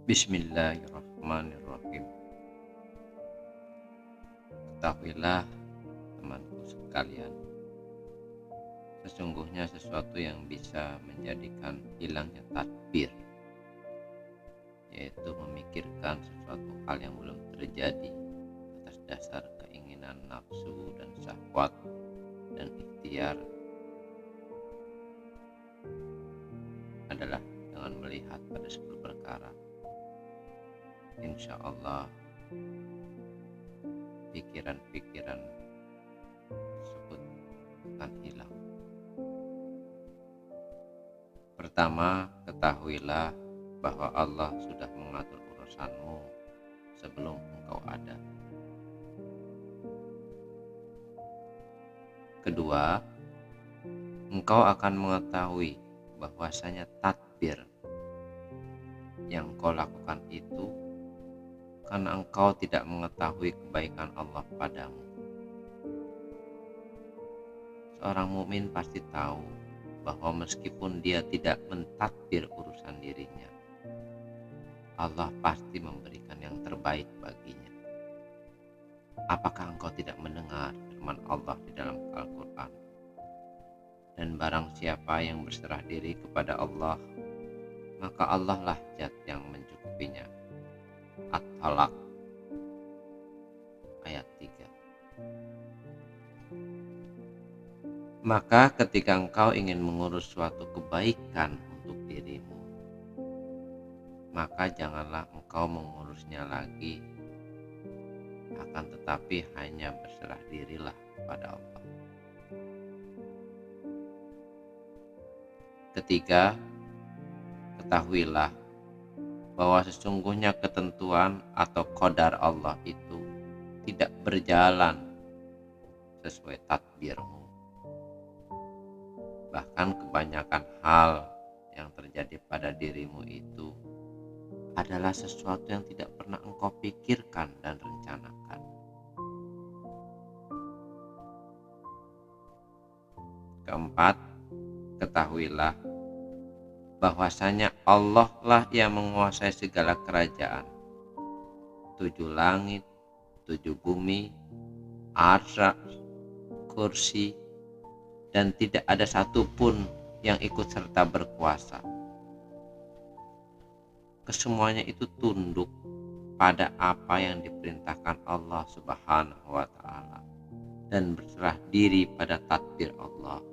Bismillahirrahmanirrahim. Ketahuilah temanku sekalian, sesungguhnya sesuatu yang bisa menjadikan hilangnya tadbir, yaitu memikirkan sesuatu hal yang belum terjadi atas dasar keinginan nafsu dan syahwat dan ikhtiar, adalah dengan melihat pada 10 perkara. Insya Allah pikiran-pikiran tersebut akan hilang. Pertama, ketahuilah bahwa Allah sudah mengatur urusanmu sebelum engkau ada. Kedua, engkau akan mengetahui bahwasanya tadbir yang engkau lakukan itu karena engkau tidak mengetahui kebaikan Allah padamu. Seorang mukmin pasti tahu bahwa meskipun dia tidak mentadbir urusan dirinya, Allah pasti memberikan yang terbaik baginya. Apakah engkau tidak mendengar firman Allah di dalam Al-Quran? Dan barang siapa yang berserah diri kepada Allah, maka Allah lah zat yang mencukupinya. At-Talaq ayat 3. Maka ketika engkau ingin mengurus suatu kebaikan untuk dirimu, maka janganlah engkau mengurusnya lagi, akan tetapi hanya berserah dirilah kepada Allah. Ketiga, ketahuilah bahwa sesungguhnya ketentuan atau qadar Allah itu tidak berjalan sesuai tadbirmu. Bahkan kebanyakan hal yang terjadi pada dirimu itu adalah sesuatu yang tidak pernah engkau pikirkan dan rencanakan. Keempat, ketahuilah bahwasanya Allah lah yang menguasai segala kerajaan, 7 langit, 7 bumi, arsy, kursi, dan tidak ada satupun yang ikut serta berkuasa. Kesemuanya itu tunduk pada apa yang diperintahkan Allah Subhanahu wa Ta'ala dan berserah diri pada takdir Allah.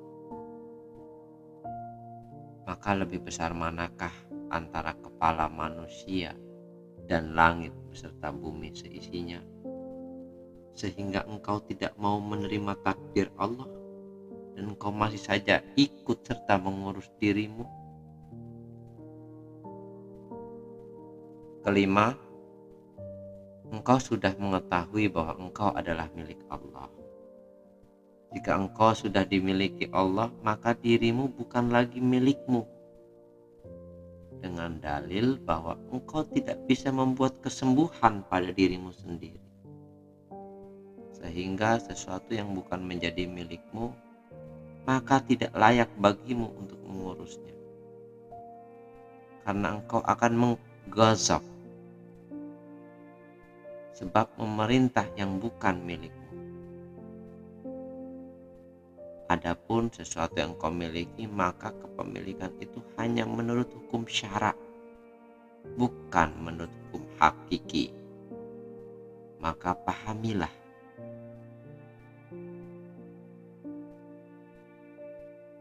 Maka lebih besar manakah antara kepala manusia dan langit beserta bumi seisinya, sehingga engkau tidak mau menerima takdir Allah dan engkau masih saja ikut serta mengurus dirimu? Kelima, engkau sudah mengetahui bahwa engkau adalah milik Allah. Jika engkau sudah dimiliki Allah, maka dirimu bukan lagi milikmu. Dengan dalil bahwa engkau tidak bisa membuat kesembuhan pada dirimu sendiri. Sehingga sesuatu yang bukan menjadi milikmu, maka tidak layak bagimu untuk mengurusnya. Karena engkau akan menggazab sebab memerintah yang bukan milikmu. Adapun sesuatu yang kau miliki, maka kepemilikan itu hanya menurut hukum syara, bukan menurut hukum hakiki. Maka pahamilah.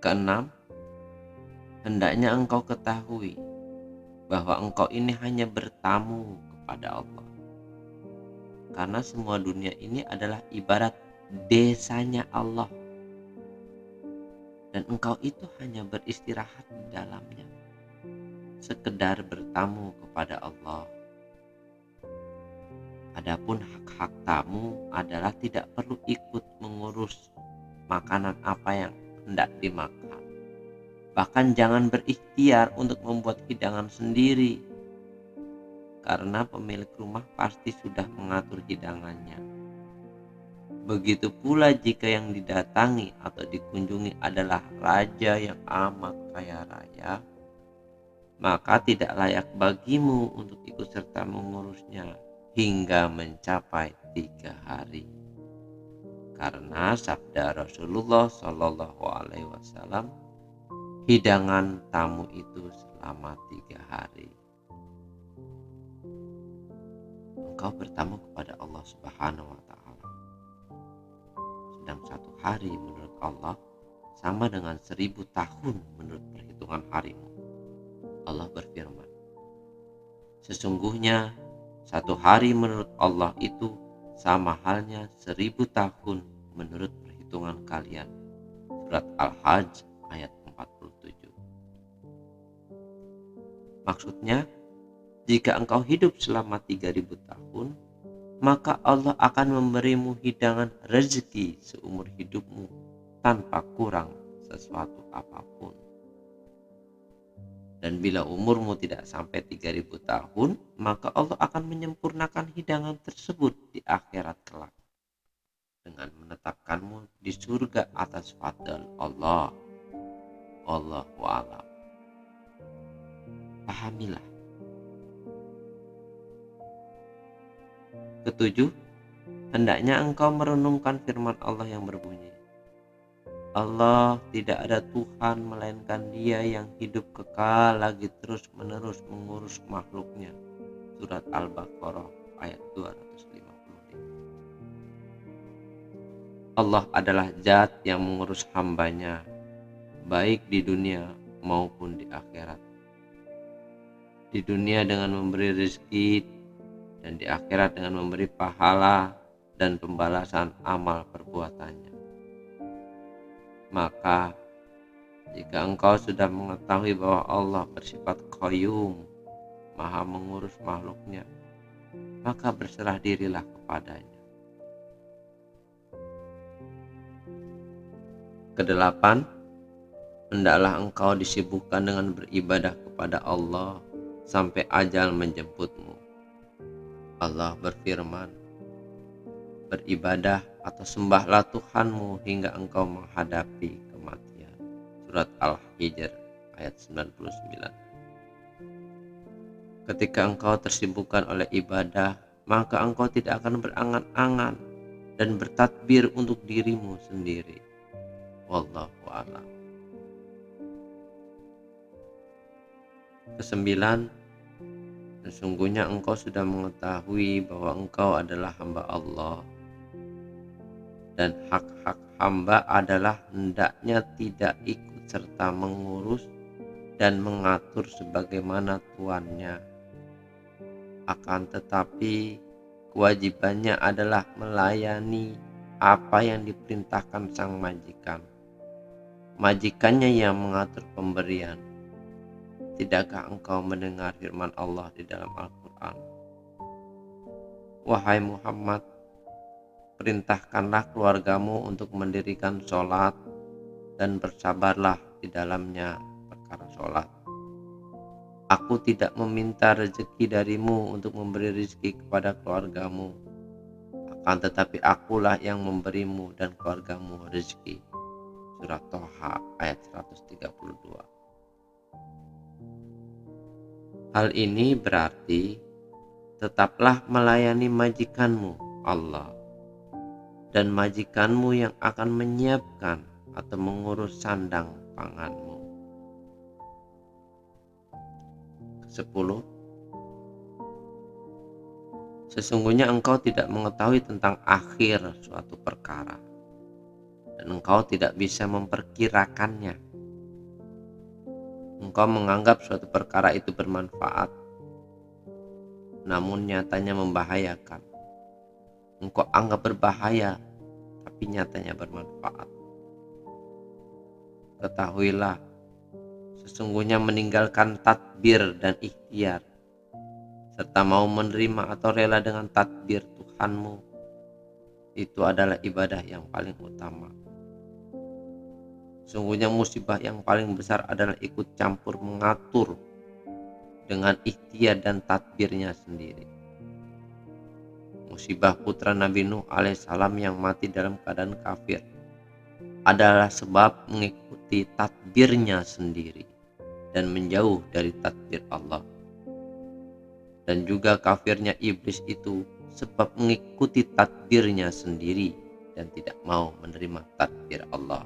Keenam, hendaknya engkau ketahui bahwa engkau ini hanya bertamu kepada Allah. Karena semua dunia ini adalah ibarat desanya Allah. Dan engkau itu hanya beristirahat di dalamnya, sekedar bertamu kepada Allah. Adapun hak-hak tamu adalah tidak perlu ikut mengurus makanan apa yang hendak dimakan. Bahkan jangan berikhtiar untuk membuat hidangan sendiri, karena pemilik rumah pasti sudah mengatur hidangannya. Begitu pula jika yang didatangi atau dikunjungi adalah raja yang amat kaya raya, maka tidak layak bagimu untuk ikut serta mengurusnya hingga mencapai 3 hari. Karena sabda Rasulullah Shallallahu Alaihi Wasallam, hidangan tamu itu selama 3 hari. Engkau bertamu kepada Allah Subhanahu Wa Taala. Sedang 1 hari menurut Allah sama dengan 1000 tahun menurut perhitungan harimu. Allah berfirman, sesungguhnya 1 hari menurut Allah itu sama halnya 1000 tahun menurut perhitungan kalian. Surat Al-Hajj ayat 47. Maksudnya, jika engkau hidup selama 3000 tahun, maka Allah akan memberimu hidangan rezeki seumur hidupmu tanpa kurang sesuatu apapun. Dan bila umurmu tidak sampai 3000 tahun, maka Allah akan menyempurnakan hidangan tersebut di akhirat kelak dengan menetapkanmu di surga atas fadl Allah. Allahu a'lam. Pahamilah. Ketujuh, hendaknya engkau merenungkan firman Allah yang berbunyi, Allah tidak ada Tuhan melainkan Dia yang hidup kekal lagi terus menerus mengurus makhluknya. Surat Al-Baqarah ayat 255. Allah adalah Zat yang mengurus hambanya baik di dunia maupun di akhirat. Di dunia dengan memberi rezeki dan di akhirat dengan memberi pahala dan pembalasan amal perbuatannya. Maka jika engkau sudah mengetahui bahwa Allah bersifat qayyum, maha mengurus makhluknya, maka berserah dirilah kepadanya. Kedelapan, hendaklah engkau disibukkan dengan beribadah kepada Allah sampai ajal menjemputmu. Allah berfirman, beribadah atau sembahlah Tuhanmu hingga engkau menghadapi kematian. Surat Al-Hijr ayat 99. Ketika engkau tersibukkan oleh ibadah, maka engkau tidak akan berangan-angan dan bertakbir untuk dirimu sendiri. Wallahu a'lam. Kesembilan, sesungguhnya engkau sudah mengetahui bahwa engkau adalah hamba Allah, dan hak-hak hamba adalah hendaknya tidak ikut serta mengurus dan mengatur sebagaimana tuannya. Akan tetapi kewajibannya adalah melayani apa yang diperintahkan sang majikan. Majikannya yang mengatur pemberian. Tidakkah engkau mendengar firman Allah di dalam Al-Quran? Wahai Muhammad, perintahkanlah keluargamu untuk mendirikan sholat dan bersabarlah di dalamnya perkara sholat. Aku tidak meminta rezeki darimu untuk memberi rezeki kepada keluargamu, akan tetapi akulah yang memberimu dan keluargamu rezeki. Surat Toha ayat 132. Hal ini berarti tetaplah melayani majikanmu Allah dan majikanmu yang akan menyiapkan atau mengurus sandang panganmu. 10. Sesungguhnya engkau tidak mengetahui tentang akhir suatu perkara dan engkau tidak bisa memperkirakannya. Engkau menganggap suatu perkara itu bermanfaat, namun nyatanya membahayakan. Engkau anggap berbahaya, tapi nyatanya bermanfaat. Ketahuilah, sesungguhnya meninggalkan tadbir dan ikhtiar, serta mau menerima atau rela dengan tadbir Tuhanmu, itu adalah ibadah yang paling utama. Sungguhnya musibah yang paling besar adalah ikut campur mengatur dengan ikhtiar dan tadbirnya sendiri. Musibah putra Nabi Nuh alaihissalam yang mati dalam keadaan kafir adalah sebab mengikuti tadbirnya sendiri. dan menjauh dari takdir Allah. Dan juga kafirnya iblis itu sebab mengikuti takdirnya sendiri dan tidak mau menerima takdir Allah.